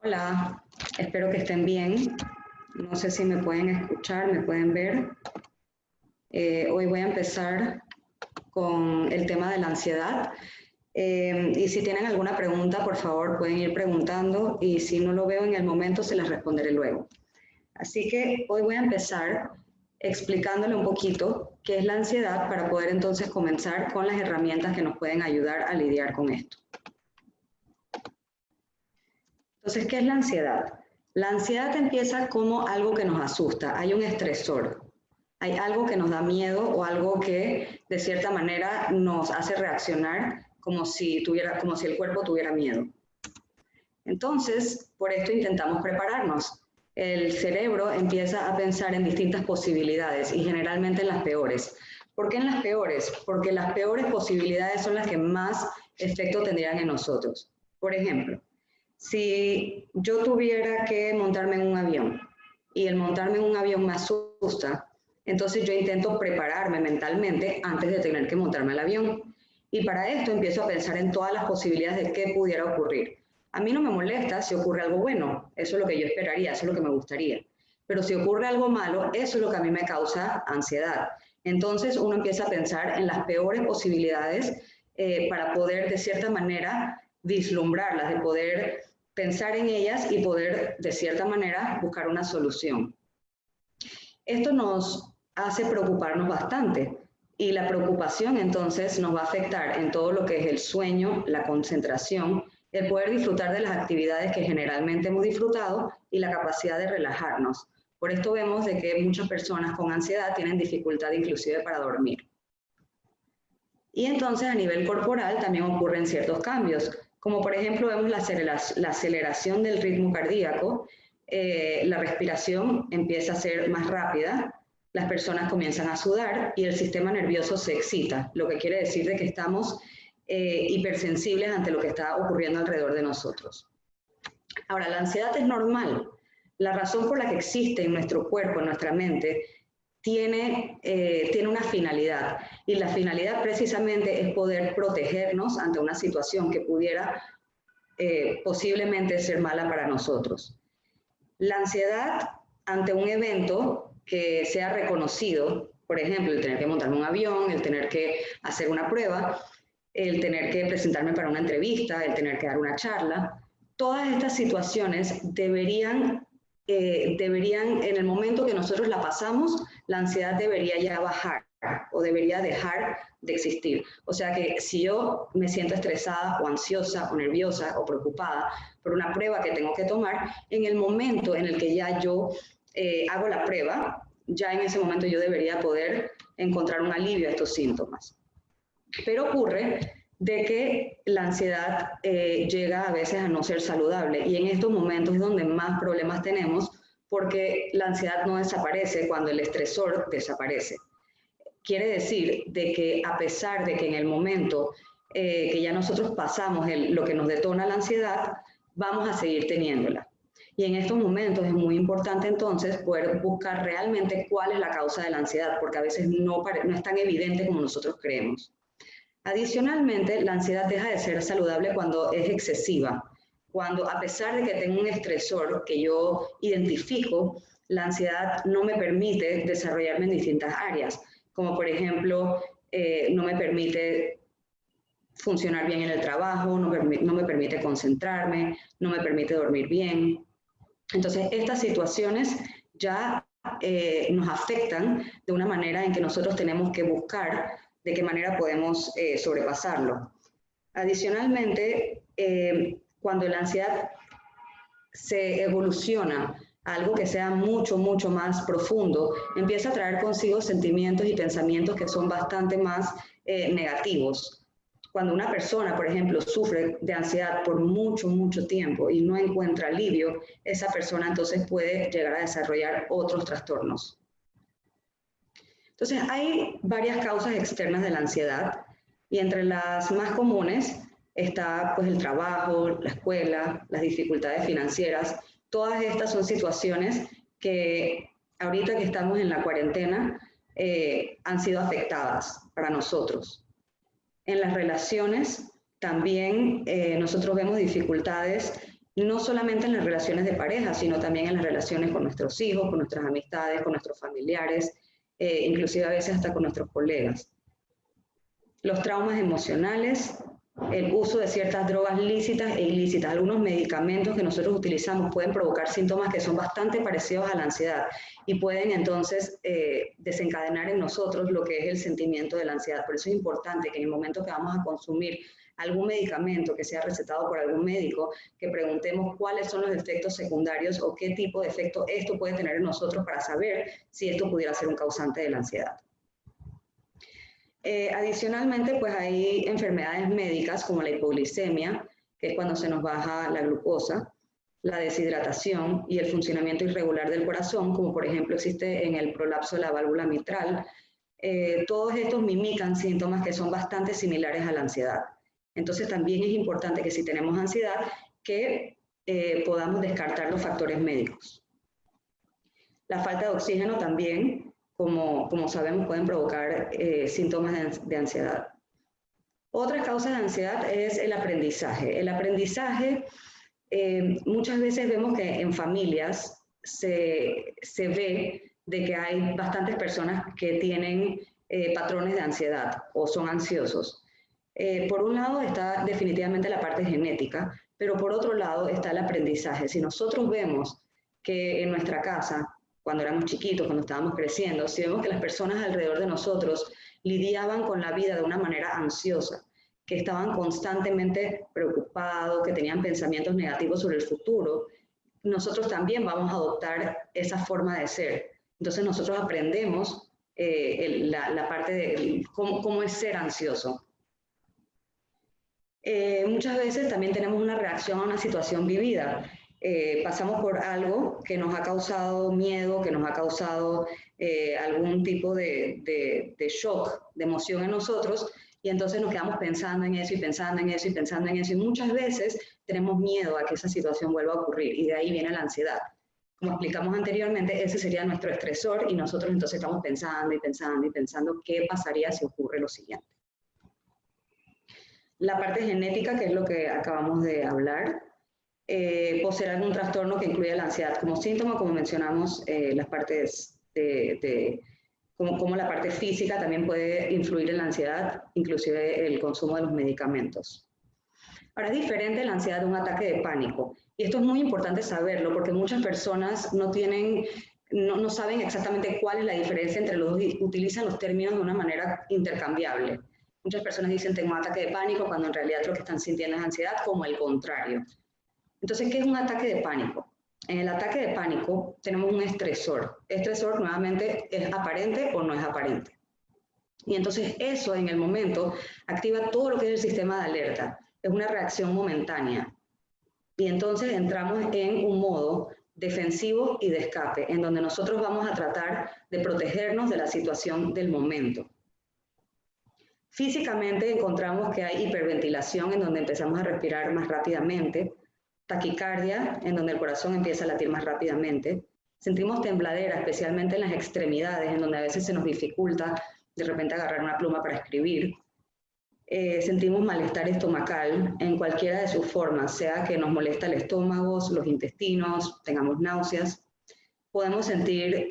Hola, espero que estén bien. No sé si me pueden escuchar, me pueden ver. Hoy voy a empezar con el tema de la ansiedad. Y si tienen alguna pregunta, por favor, pueden ir preguntando y si no lo veo en el momento, se las responderé luego. Así que hoy voy a empezar explicándole un poquito qué es la ansiedad para poder entonces comenzar con las herramientas que nos pueden ayudar a lidiar con esto. Entonces, ¿qué es la ansiedad? La ansiedad empieza como algo que nos asusta, hay un estresor, hay algo que nos da miedo o algo que de cierta manera nos hace reaccionar como si el cuerpo tuviera miedo. Entonces, por esto intentamos prepararnos. El cerebro empieza a pensar en distintas posibilidades y generalmente en las peores. ¿Por qué en las peores? Porque las peores posibilidades son las que más efecto tendrían en nosotros. Por ejemplo, si yo tuviera que montarme en un avión y el montarme en un avión me asusta, entonces yo intento prepararme mentalmente antes de tener que montarme al avión. Y para esto empiezo a pensar en todas las posibilidades de qué pudiera ocurrir. A mí no me molesta si ocurre algo bueno, eso es lo que yo esperaría, eso es lo que me gustaría. Pero si ocurre algo malo, eso es lo que a mí me causa ansiedad. Entonces uno empieza a pensar en las peores posibilidades para poder de cierta manera vislumbrarlas, de poder pensar en ellas y poder de cierta manera buscar una solución. Esto nos hace preocuparnos bastante y la preocupación entonces nos va a afectar en todo lo que es el sueño, la concentración, el poder disfrutar de las actividades que generalmente hemos disfrutado y la capacidad de relajarnos. Por esto vemos de que muchas personas con ansiedad tienen dificultad inclusive para dormir. Y entonces a nivel corporal también ocurren ciertos cambios, como por ejemplo vemos la aceleración del ritmo cardíaco, la respiración empieza a ser más rápida, las personas comienzan a sudar y el sistema nervioso se excita, lo que quiere decir de que estamos hipersensibles ante lo que está ocurriendo alrededor de nosotros. Ahora, la ansiedad es normal. La razón por la que existe en nuestro cuerpo, en nuestra mente, tiene una finalidad y la finalidad precisamente es poder protegernos ante una situación que pudiera posiblemente ser mala para nosotros. La ansiedad ante un evento que sea reconocido, por ejemplo, el tener que montarme un avión, el tener que hacer una prueba, el tener que presentarme para una entrevista, el tener que dar una charla, todas estas situaciones deberían, en el momento que nosotros la pasamos, la ansiedad debería ya bajar o debería dejar de existir. O sea que si yo me siento estresada o ansiosa o nerviosa o preocupada por una prueba que tengo que tomar, en el momento en el que ya yo hago la prueba, ya en ese momento yo debería poder encontrar un alivio a estos síntomas. Pero ocurre de que la ansiedad llega a veces a no ser saludable y en estos momentos es donde más problemas tenemos porque la ansiedad no desaparece cuando el estresor desaparece. Quiere decir de que a pesar de que en el momento que ya nosotros pasamos lo que nos detona la ansiedad, vamos a seguir teniéndola. Y en estos momentos es muy importante entonces poder buscar realmente cuál es la causa de la ansiedad, porque a veces no es tan evidente como nosotros creemos. Adicionalmente, la ansiedad deja de ser saludable cuando es excesiva, cuando a pesar de que tengo un estresor que yo identifico, la ansiedad no me permite desarrollarme en distintas áreas, como por ejemplo, no me permite funcionar bien en el trabajo, no me permite concentrarme, no me permite dormir bien. Entonces, estas situaciones ya nos afectan de una manera en que nosotros tenemos que buscar de qué manera podemos sobrepasarlo. Adicionalmente, cuando la ansiedad se evoluciona a algo que sea mucho, mucho más profundo, empieza a traer consigo sentimientos y pensamientos que son bastante más negativos. Cuando una persona, por ejemplo, sufre de ansiedad por mucho, mucho tiempo y no encuentra alivio, esa persona entonces puede llegar a desarrollar otros trastornos. Entonces, hay varias causas externas de la ansiedad y entre las más comunes está pues, el trabajo, la escuela, las dificultades financieras. Todas estas son situaciones que ahorita que estamos en la cuarentena han sido afectadas para nosotros. En las relaciones también nosotros vemos dificultades no solamente en las relaciones de pareja, sino también en las relaciones con nuestros hijos, con nuestras amistades, con nuestros familiares, inclusive a veces hasta con nuestros colegas. Los traumas emocionales, el uso de ciertas drogas lícitas e ilícitas, algunos medicamentos que nosotros utilizamos pueden provocar síntomas que son bastante parecidos a la ansiedad y pueden entonces desencadenar en nosotros lo que es el sentimiento de la ansiedad. Por eso es importante que en el momento que vamos a consumir algún medicamento que sea recetado por algún médico, que preguntemos cuáles son los efectos secundarios o qué tipo de efecto esto puede tener en nosotros para saber si esto pudiera ser un causante de la ansiedad. Adicionalmente, pues hay enfermedades médicas como la hipoglicemia, que es cuando se nos baja la glucosa, la deshidratación y el funcionamiento irregular del corazón, como por ejemplo existe en el prolapso de la válvula mitral. Todos estos mimican síntomas que son bastante similares a la ansiedad. Entonces también es importante que si tenemos ansiedad, que podamos descartar los factores médicos. La falta de oxígeno también, como sabemos, pueden provocar síntomas de ansiedad. Otra causa de ansiedad es el aprendizaje. El aprendizaje, muchas veces vemos que en familias se ve de que hay bastantes personas que tienen patrones de ansiedad o son ansiosos. Por un lado está definitivamente la parte genética, pero por otro lado está el aprendizaje. Si nosotros vemos que en nuestra casa, cuando éramos chiquitos, cuando estábamos creciendo, si vemos que las personas alrededor de nosotros lidiaban con la vida de una manera ansiosa, que estaban constantemente preocupados, que tenían pensamientos negativos sobre el futuro, nosotros también vamos a adoptar esa forma de ser. Entonces nosotros aprendemos la parte de cómo es ser ansioso. Muchas veces también tenemos una reacción a una situación vivida. Pasamos por algo que nos ha causado miedo, que nos ha causado algún tipo de shock, de emoción en nosotros, y entonces nos quedamos pensando en eso y pensando en eso y pensando en eso, y muchas veces tenemos miedo a que esa situación vuelva a ocurrir, y de ahí viene la ansiedad. Como explicamos anteriormente, ese sería nuestro estresor, y nosotros entonces estamos pensando y pensando y pensando qué pasaría si ocurre lo siguiente. La parte genética, que es lo que acabamos de hablar, poseer algún trastorno que incluya la ansiedad como síntoma, como mencionamos, las partes como la parte física también puede influir en la ansiedad, inclusive el consumo de los medicamentos. Ahora, es diferente la ansiedad de un ataque de pánico, y esto es muy importante saberlo porque muchas personas no saben exactamente cuál es la diferencia entre los dos y utilizan los términos de una manera intercambiable. Muchas personas dicen tengo un ataque de pánico cuando en realidad lo que están sintiendo es ansiedad, como el contrario. Entonces, ¿qué es un ataque de pánico? En el ataque de pánico tenemos un estresor. Estresor nuevamente es aparente o no es aparente. Y entonces eso en el momento activa todo lo que es el sistema de alerta. Es una reacción momentánea. Y entonces entramos en un modo defensivo y de escape, en donde nosotros vamos a tratar de protegernos de la situación del momento. Físicamente encontramos que hay hiperventilación, en donde empezamos a respirar más rápidamente, taquicardia, en donde el corazón empieza a latir más rápidamente. Sentimos tembladera, especialmente en las extremidades, en donde a veces se nos dificulta de repente agarrar una pluma para escribir. Sentimos malestar estomacal en cualquiera de sus formas, sea que nos molesta el estómago, los intestinos, tengamos náuseas. Podemos sentir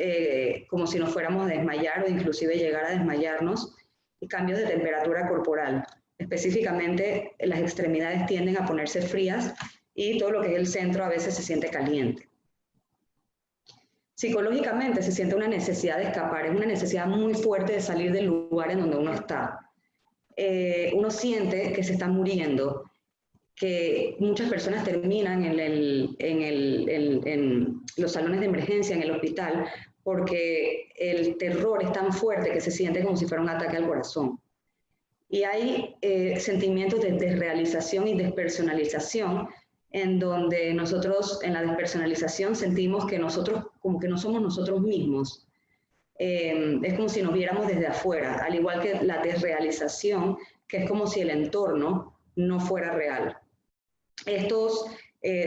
como si nos fuéramos a desmayar o inclusive llegar a desmayarnos, y cambios de temperatura corporal. Específicamente, las extremidades tienden a ponerse frías y todo lo que es el centro a veces se siente caliente. Psicológicamente se siente una necesidad de escapar, es una necesidad muy fuerte de salir del lugar en donde uno está. Uno siente que se está muriendo, que muchas personas terminan en los salones de emergencia, en el hospital, porque el terror es tan fuerte que se siente como si fuera un ataque al corazón. Y hay sentimientos de desrealización y despersonalización, en donde nosotros en la despersonalización sentimos que nosotros como que no somos nosotros mismos. Es como si nos viéramos desde afuera, al igual que la desrealización, que es como si el entorno no fuera real. Estos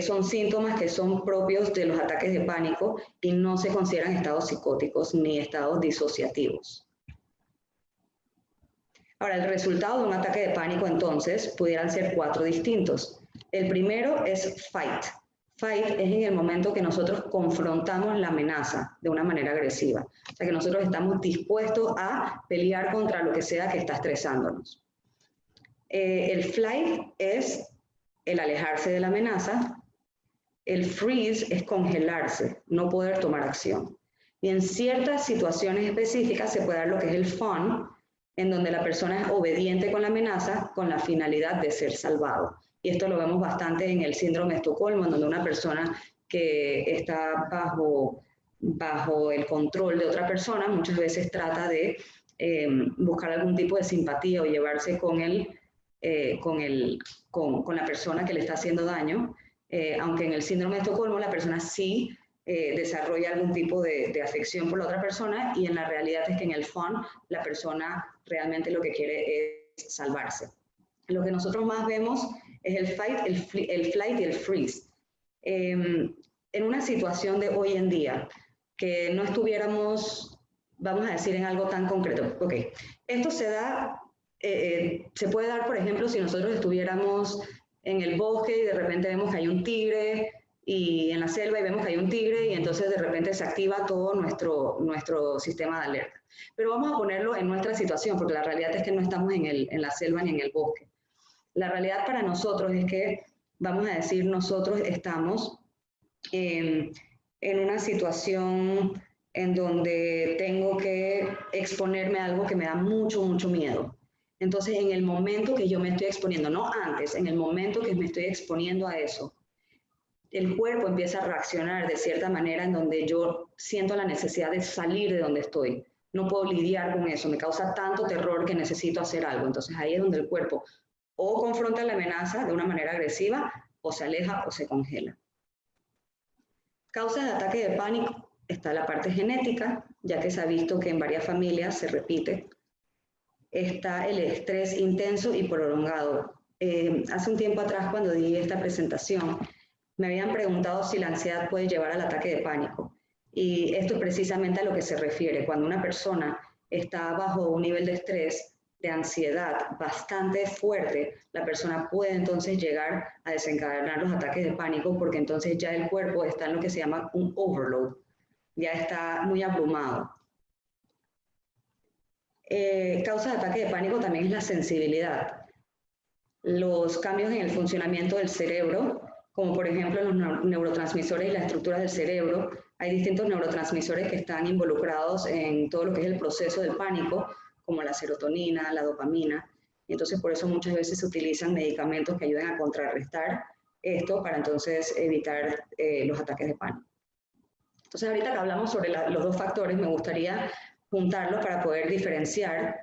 son síntomas que son propios de los ataques de pánico y no se consideran estados psicóticos ni estados disociativos. Ahora, el resultado de un ataque de pánico, entonces, pudieran ser 4 distintos. El primero es fight, Fight es en el momento que nosotros confrontamos la amenaza de una manera agresiva. O sea, que nosotros estamos dispuestos a pelear contra lo que sea que está estresándonos. El flight es el alejarse de la amenaza. El freeze es congelarse, no poder tomar acción. Y en ciertas situaciones específicas se puede dar lo que es el fawn, en donde la persona es obediente con la amenaza con la finalidad de ser salvado. Y esto lo vemos bastante en el síndrome de Estocolmo, en donde una persona que está bajo el control de otra persona muchas veces trata de buscar algún tipo de simpatía o llevarse con la persona que le está haciendo daño, aunque en el síndrome de Estocolmo la persona sí desarrolla algún tipo de afección por la otra persona, y en la realidad es que en el fawn la persona realmente lo que quiere es salvarse. Lo que nosotros más vemos es el fight, el flight y el freeze. En una situación de hoy en día, que no estuviéramos, vamos a decir, en algo tan concreto. Ok, esto se da, se puede dar, por ejemplo, si nosotros estuviéramos en el bosque y de repente vemos que hay un tigre, y en la selva y vemos que hay un tigre, y entonces de repente se activa todo nuestro sistema de alerta. Pero vamos a ponerlo en nuestra situación, porque la realidad es que no estamos en la selva ni en el bosque. La realidad para nosotros es que, vamos a decir, nosotros estamos en una situación en donde tengo que exponerme a algo que me da mucho, mucho miedo. Entonces, en el momento que yo me estoy exponiendo, no antes, en el momento que me estoy exponiendo a eso, el cuerpo empieza a reaccionar de cierta manera en donde yo siento la necesidad de salir de donde estoy. No puedo lidiar con eso, me causa tanto terror que necesito hacer algo. Entonces ahí es donde el cuerpo o confronta la amenaza de una manera agresiva, o se aleja o se congela. Causas de ataque de pánico. Está la parte genética, ya que se ha visto que en varias familias se repite. Está el estrés intenso y prolongado. Hace un tiempo atrás, cuando di esta presentación, me habían preguntado si la ansiedad puede llevar al ataque de pánico. Y esto es precisamente a lo que se refiere. Cuando una persona está bajo un nivel de estrés, de ansiedad bastante fuerte, la persona puede entonces llegar a desencadenar los ataques de pánico, porque entonces ya el cuerpo está en lo que se llama un overload, ya está muy abrumado. Causa de ataque de pánico también es la sensibilidad. Los cambios en el funcionamiento del cerebro, como por ejemplo los neurotransmisores y las estructuras del cerebro. Hay distintos neurotransmisores que están involucrados en todo lo que es el proceso del pánico, como la serotonina, la dopamina. Y entonces por eso muchas veces se utilizan medicamentos que ayudan a contrarrestar esto para entonces evitar los ataques de pánico. Entonces ahorita que hablamos sobre los dos factores, me gustaría juntarlos para poder diferenciar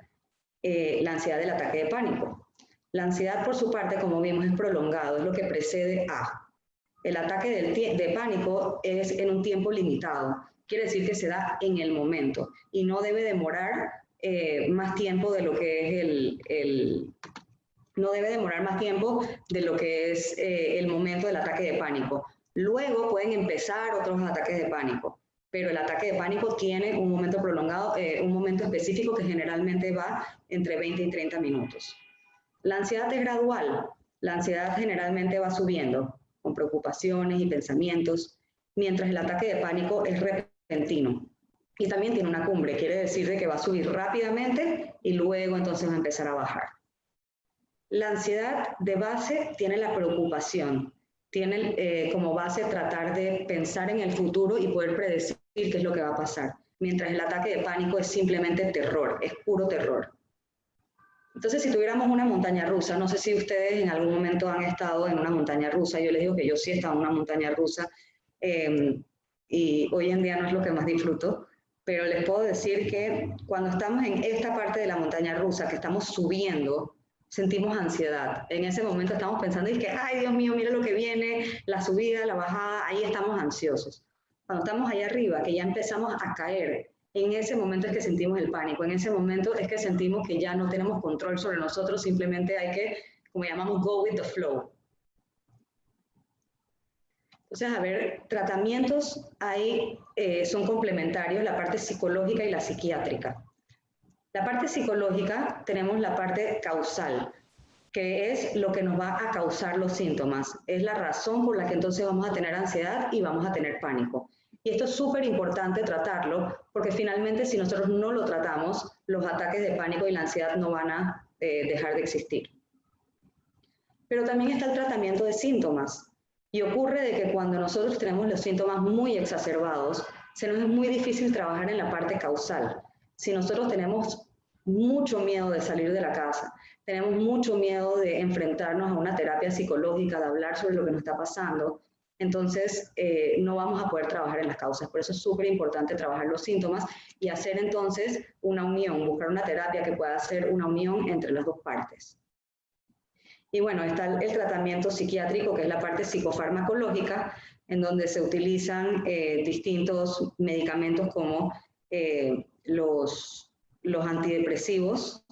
la ansiedad del ataque de pánico. La ansiedad, por su parte, como vimos, es prolongado, es lo que precede a. El ataque de pánico es en un tiempo limitado, quiere decir que se da en el momento y no debe demorar más tiempo de lo que es no debe demorar más tiempo de lo que es el momento del ataque de pánico. Luego pueden empezar otros ataques de pánico, pero el ataque de pánico tiene un momento prolongado, un momento específico que generalmente va entre 20 y 30 minutos. La ansiedad es gradual. La ansiedad generalmente va subiendo con preocupaciones y pensamientos, mientras el ataque de pánico es repentino. Y también tiene una cumbre, quiere decir de que va a subir rápidamente y luego entonces va a empezar a bajar. La ansiedad de base tiene la preocupación, tiene como base tratar de pensar en el futuro y poder predecir qué es lo que va a pasar, mientras el ataque de pánico es simplemente terror, es puro terror. Entonces, si tuviéramos una montaña rusa, no sé si ustedes en algún momento han estado en una montaña rusa, yo les digo que yo sí he estado en una montaña rusa y hoy en día no es lo que más disfruto, pero les puedo decir que cuando estamos en esta parte de la montaña rusa, que estamos subiendo, sentimos ansiedad. En ese momento estamos pensando, y que, ay Dios mío, mira lo que viene, la subida, la bajada, ahí estamos ansiosos. Cuando estamos ahí arriba, que ya empezamos a caer, en ese momento es que sentimos el pánico, en ese momento es que sentimos que ya no tenemos control sobre nosotros, simplemente hay que, como llamamos, go with the flow. Entonces, a ver, tratamientos ahí son complementarios, la parte psicológica y la psiquiátrica. La parte psicológica tenemos la parte causal. que es lo que nos va a causar los síntomas. Es la razón por la que entonces vamos a tener ansiedad y vamos a tener pánico. Y esto es súper importante tratarlo, porque finalmente si nosotros no lo tratamos, los ataques de pánico y la ansiedad no van a dejar de existir. Pero también está el tratamiento de síntomas. Y ocurre de que cuando nosotros tenemos los síntomas muy exacerbados, se nos es muy difícil trabajar en la parte causal. Si nosotros tenemos mucho miedo de salir de la casa, tenemos mucho miedo de enfrentarnos a una terapia psicológica, de hablar sobre lo que nos está pasando, entonces no vamos a poder trabajar en las causas. Por eso es súper importante trabajar los síntomas y hacer entonces una unión, buscar una terapia que pueda hacer una unión entre las dos partes. Y bueno, está el tratamiento psiquiátrico, que es la parte psicofarmacológica, en donde se utilizan distintos medicamentos como los antidepresivos,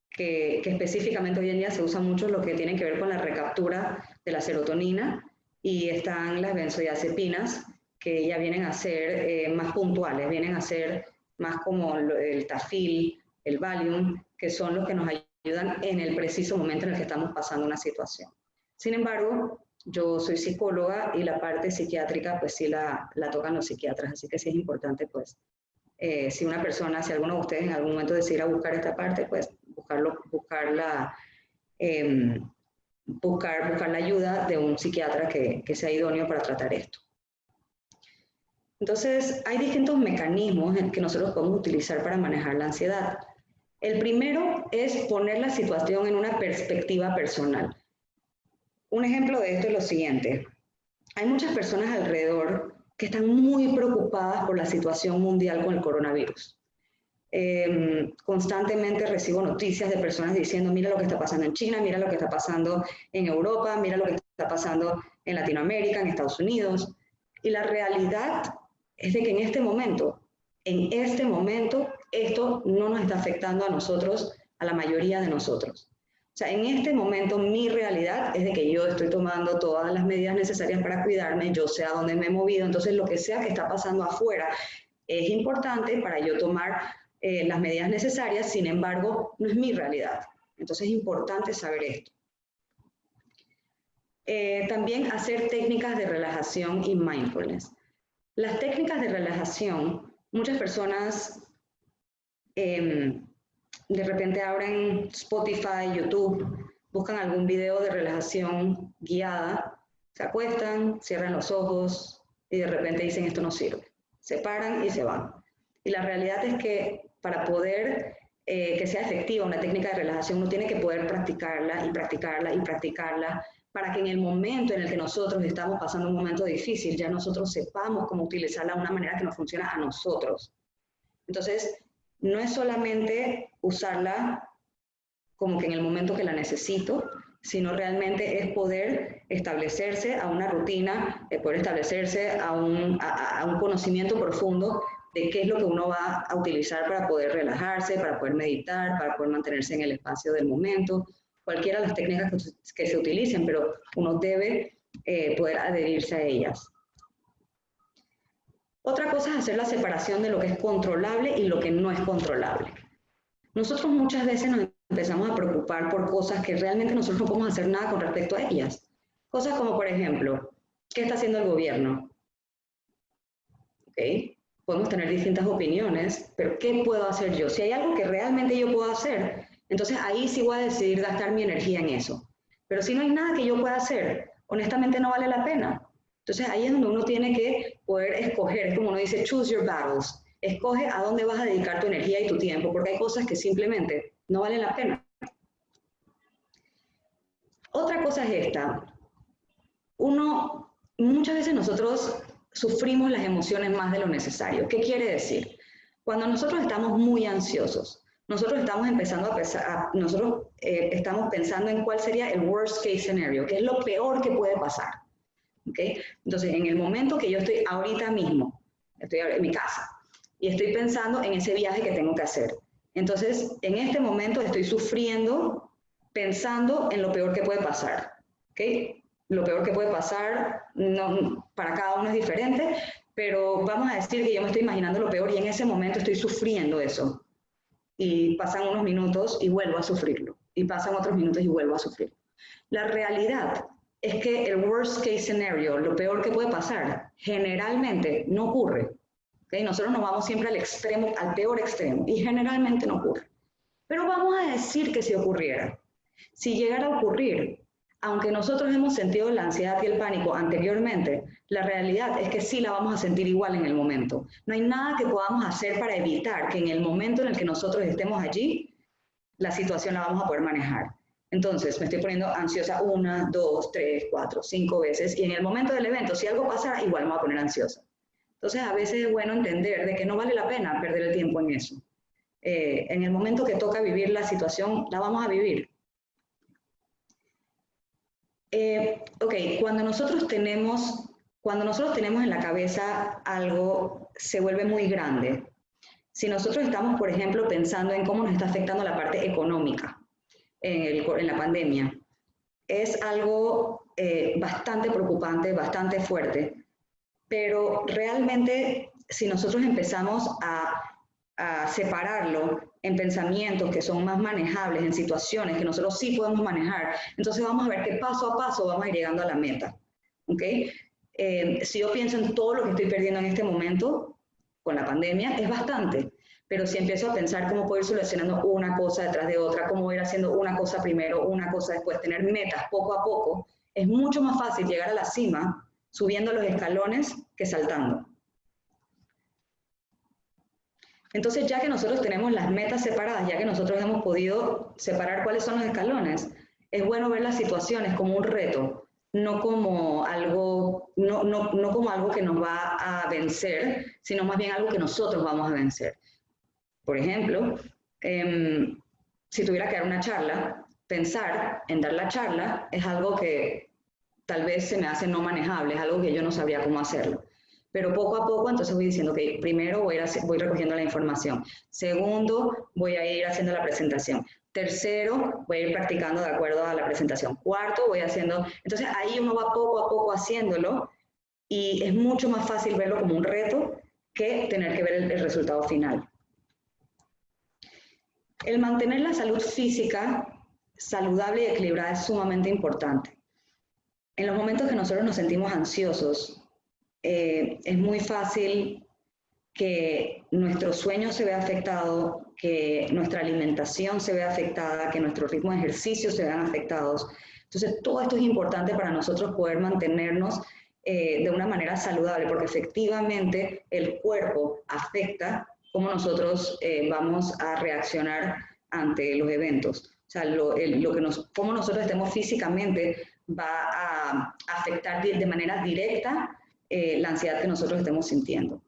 que específicamente hoy en día se usan mucho lo que tiene que ver con la recaptura de la serotonina, y están las benzodiazepinas, que ya vienen a ser más puntuales, vienen a ser más como el Tafil, el Valium, que son los que nos ayudan en el preciso momento en el que estamos pasando una situación. Sin embargo, yo soy psicóloga y la parte psiquiátrica pues sí la tocan los psiquiatras, así que sí es importante pues si una persona, si alguno de ustedes en algún momento decidiera buscar esta parte, pues buscar la ayuda de un psiquiatra que sea idóneo para tratar esto. Entonces, hay distintos mecanismos que nosotros podemos utilizar para manejar la ansiedad. El primero es poner la situación en una perspectiva personal. Un ejemplo de esto es lo siguiente. Hay muchas personas alrededor que están muy preocupadas por la situación mundial con el coronavirus. Constantemente recibo noticias de personas diciendo, mira lo que está pasando en China, mira lo que está pasando en Europa, mira lo que está pasando en Latinoamérica, en Estados Unidos. Y la realidad es de que en este momento, esto no nos está afectando a nosotros, a la mayoría de nosotros. O sea, en este momento mi realidad es de que yo estoy tomando todas las medidas necesarias para cuidarme, yo sé a dónde me he movido, entonces lo que sea que está pasando afuera es importante para yo tomar las medidas necesarias, sin embargo, no es mi realidad. Entonces es importante saber esto. También hacer técnicas de relajación y mindfulness. Las técnicas de relajación, muchas personas de repente abren Spotify, YouTube, buscan algún video de relajación guiada, se acuestan, cierran los ojos y de repente dicen esto no sirve. Se paran y se van. Y la realidad es que para poder que sea efectiva una técnica de relajación, uno tiene que poder practicarla y practicarla y practicarla para que en el momento en el que nosotros estamos pasando un momento difícil, ya nosotros sepamos cómo utilizarla de una manera que nos funcione a nosotros. Entonces, no es solamente usarla como que en el momento que la necesito, sino realmente es poder establecerse a una rutina, poder establecerse a un conocimiento profundo de qué es lo que uno va a utilizar para poder relajarse, para poder meditar, para poder mantenerse en el espacio del momento, cualquiera de las técnicas que se utilicen, pero uno debe poder adherirse a ellas. Otra cosa es hacer la separación de lo que es controlable y lo que no es controlable. Nosotros muchas veces nos empezamos a preocupar por cosas que realmente nosotros no podemos hacer nada con respecto a ellas. Cosas como, por ejemplo, ¿qué está haciendo el gobierno? ¿Okay? Podemos tener distintas opiniones, pero ¿qué puedo hacer yo? Si hay algo que realmente yo puedo hacer, entonces ahí sí voy a decidir gastar mi energía en eso. Pero si no hay nada que yo pueda hacer, honestamente no vale la pena. Entonces ahí es donde uno tiene que poder escoger, es como uno dice, choose your battles. Escoge a dónde vas a dedicar tu energía y tu tiempo, porque hay cosas que simplemente no valen la pena. Otra cosa es esta. Muchas veces nosotros sufrimos las emociones más de lo necesario. ¿Qué quiere decir? Cuando nosotros estamos muy ansiosos, nosotros estamos estamos pensando en cuál sería el worst case scenario, que es lo peor que puede pasar. ¿Okay? Entonces, en el momento que yo estoy ahorita mismo, estoy en mi casa, y estoy pensando en ese viaje que tengo que hacer. Entonces, en este momento estoy sufriendo pensando en lo peor que puede pasar. ¿Okay? Lo peor que puede pasar, no, para cada uno es diferente, pero vamos a decir que yo me estoy imaginando lo peor y en ese momento estoy sufriendo eso. Y pasan unos minutos y vuelvo a sufrirlo. y pasan otros minutos y vuelvo a sufrir. La realidad es que el worst case scenario, lo peor que puede pasar, generalmente no ocurre. ¿Okay? Nosotros nos vamos siempre al extremo, al peor extremo, y generalmente no ocurre. Pero vamos a decir que si ocurriera. Si llegara a ocurrir, aunque nosotros hemos sentido la ansiedad y el pánico anteriormente, la realidad es que sí la vamos a sentir igual en el momento. No hay nada que podamos hacer para evitar que en el momento en el que nosotros estemos allí, la situación la vamos a poder manejar. Entonces, me estoy poniendo ansiosa 1, 2, 3, 4, 5 veces, y en el momento del evento, si algo pasa, igual me voy a poner ansiosa. Entonces, a veces es bueno entender de que no vale la pena perder el tiempo en eso. En el momento que toca vivir la situación, la vamos a vivir. Ok, cuando nosotros tenemos en la cabeza algo, se vuelve muy grande. Si nosotros estamos, por ejemplo, pensando en cómo nos está afectando la parte económica en la pandemia, es algo bastante preocupante, bastante fuerte, pero realmente si nosotros empezamos a separarlo en pensamientos que son más manejables, en situaciones que nosotros sí podemos manejar, entonces vamos a ver que paso a paso vamos a ir llegando a la meta. ¿Okay? Si yo pienso en todo lo que estoy perdiendo en este momento con la pandemia, es bastante, pero si empiezo a pensar cómo puedo ir solucionando una cosa detrás de otra, cómo ir haciendo una cosa primero, una cosa después, tener metas poco a poco, es mucho más fácil llegar a la cima subiendo los escalones que saltando. Entonces, ya que nosotros tenemos las metas separadas, ya que nosotros hemos podido separar cuáles son los escalones, es bueno ver las situaciones como un reto, no como algo, no como algo que nos va a vencer, sino más bien algo que nosotros vamos a vencer. Por ejemplo, si tuviera que dar una charla, pensar en dar la charla es algo que tal vez se me hace no manejable, es algo que yo no sabría cómo hacerlo. Pero poco a poco, entonces voy diciendo que primero voy recogiendo la información. Segundo, voy a ir haciendo la presentación. Tercero, voy a ir practicando de acuerdo a la presentación. Cuarto, voy haciendo... Entonces ahí uno va poco a poco haciéndolo y es mucho más fácil verlo como un reto que tener que ver el resultado final. El mantener la salud física saludable y equilibrada es sumamente importante. En los momentos que nosotros nos sentimos ansiosos, es muy fácil que nuestro sueño se vea afectado, que nuestra alimentación se vea afectada, que nuestro ritmo de ejercicio se vean afectados. Entonces, todo esto es importante para nosotros poder mantenernos de una manera saludable, porque efectivamente el cuerpo afecta cómo nosotros vamos a reaccionar ante los eventos. O sea, cómo nosotros estemos físicamente va a afectar de manera directa la ansiedad que nosotros estemos sintiendo.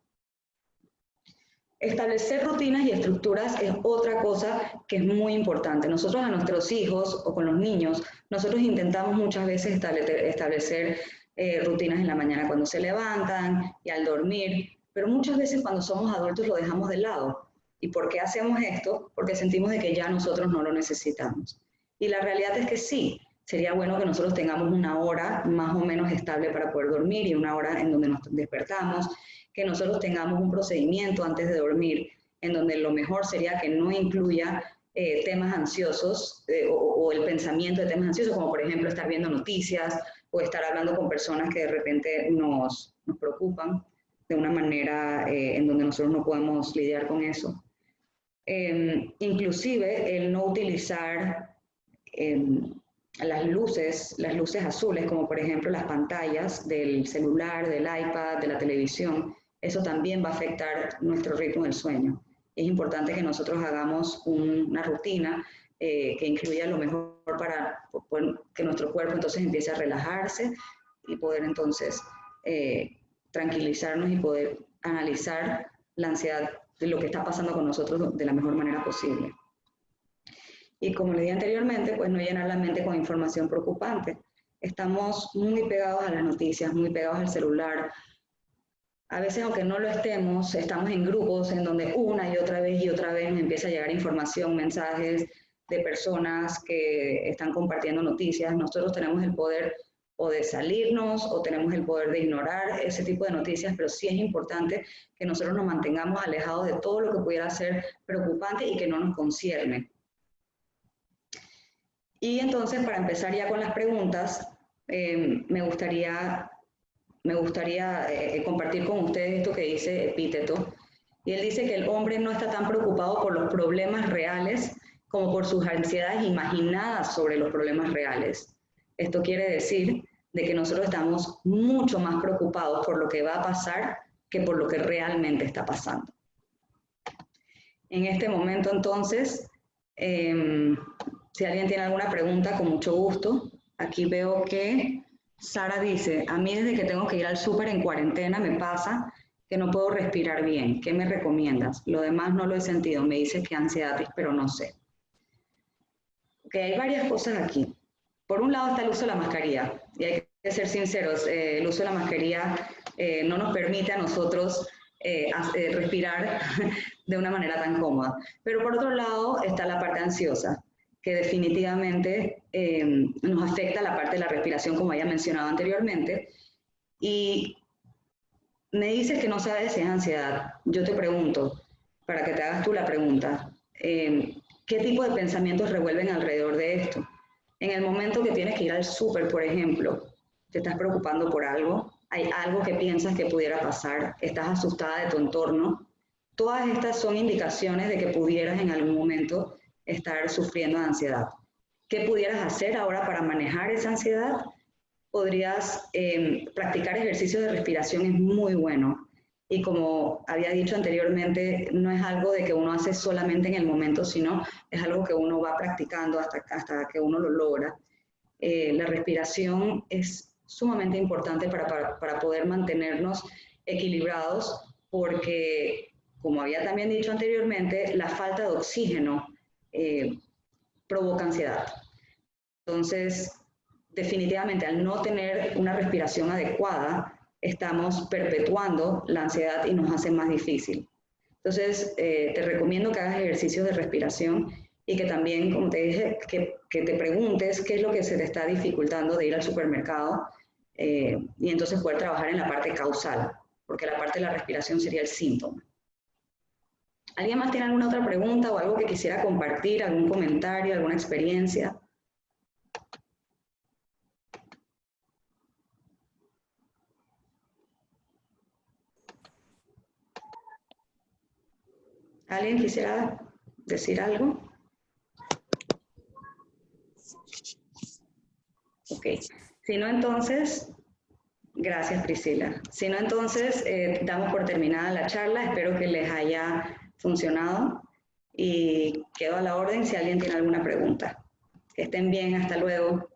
Establecer rutinas y estructuras es otra cosa que es muy importante. Nosotros a nuestros hijos o con los niños, nosotros intentamos muchas veces establecer rutinas en la mañana cuando se levantan y al dormir, pero muchas veces cuando somos adultos lo dejamos de lado. ¿Y por qué hacemos esto? Porque sentimos de que ya nosotros no lo necesitamos. Y la realidad es que sí, sería bueno que nosotros tengamos una hora más o menos estable para poder dormir y una hora en donde nos despertamos, que nosotros tengamos un procedimiento antes de dormir, en donde lo mejor sería que no incluya temas ansiosos o el pensamiento de temas ansiosos, como por ejemplo estar viendo noticias o estar hablando con personas que de repente nos preocupan de una manera en donde nosotros no podemos lidiar con eso. Inclusive el no utilizar las luces azules, como por ejemplo las pantallas del celular, del iPad, de la televisión, eso también va a afectar nuestro ritmo del sueño. Es importante que nosotros hagamos una rutina que incluya lo mejor para que nuestro cuerpo entonces empiece a relajarse y poder entonces tranquilizarnos y poder analizar la ansiedad de lo que está pasando con nosotros de la mejor manera posible. Y como le dije anteriormente, pues no llenar la mente con información preocupante. Estamos muy pegados a las noticias, muy pegados al celular. A veces, aunque no lo estemos, estamos en grupos en donde una y otra vez nos empieza a llegar información, mensajes de personas que están compartiendo noticias. Nosotros tenemos el poder o de salirnos o tenemos el poder de ignorar ese tipo de noticias, pero sí es importante que nosotros nos mantengamos alejados de todo lo que pudiera ser preocupante y que no nos concierne. Y entonces, para empezar ya con las preguntas, me gustaría compartir con ustedes esto que dice Epíteto. Y él dice que el hombre no está tan preocupado por los problemas reales como por sus ansiedades imaginadas sobre los problemas reales. Esto quiere decir de que nosotros estamos mucho más preocupados por lo que va a pasar que por lo que realmente está pasando. En este momento, entonces, si alguien tiene alguna pregunta, con mucho gusto. Aquí veo que Sara dice, a mí desde que tengo que ir al súper en cuarentena me pasa que no puedo respirar bien. ¿Qué me recomiendas? Lo demás no lo he sentido. Me dices que ansiedad, pero no sé. Ok, hay varias cosas aquí. Por un lado está el uso de la mascarilla. Y hay que ser sinceros, el uso de la mascarilla no nos permite a nosotros respirar de una manera tan cómoda. Pero por otro lado está la parte ansiosa, que definitivamente nos afecta la parte de la respiración, como había mencionado anteriormente. Y me dices que no sabes si es ansiedad. Yo te pregunto, para que te hagas tú la pregunta, ¿qué tipo de pensamientos revuelven alrededor de esto? En el momento que tienes que ir al súper, por ejemplo, te estás preocupando por algo, hay algo que piensas que pudiera pasar, estás asustada de tu entorno. Todas estas son indicaciones de que pudieras en algún momento estar sufriendo de ansiedad. ¿Qué pudieras hacer ahora para manejar esa ansiedad? Podrías practicar ejercicios de respiración, es muy bueno. Y como había dicho anteriormente, no es algo de que uno hace solamente en el momento, sino es algo que uno va practicando hasta que uno lo logra. La respiración es sumamente importante para poder mantenernos equilibrados, porque, como había también dicho anteriormente, la falta de oxígeno provoca ansiedad. Entonces, definitivamente, al no tener una respiración adecuada, estamos perpetuando la ansiedad y nos hace más difícil. Entonces, te recomiendo que hagas ejercicios de respiración y que también, como te dije, que te preguntes qué es lo que se te está dificultando de ir al supermercado y entonces poder trabajar en la parte causal, porque la parte de la respiración sería el síntoma. ¿Alguien más tiene alguna otra pregunta o algo que quisiera compartir, algún comentario, alguna experiencia? ¿Alguien quisiera decir algo? Ok. Si no, entonces, gracias Priscila. Si no, entonces, damos por terminada la charla. Espero que les haya funcionado y quedo a la orden si alguien tiene alguna pregunta. Que estén bien, hasta luego.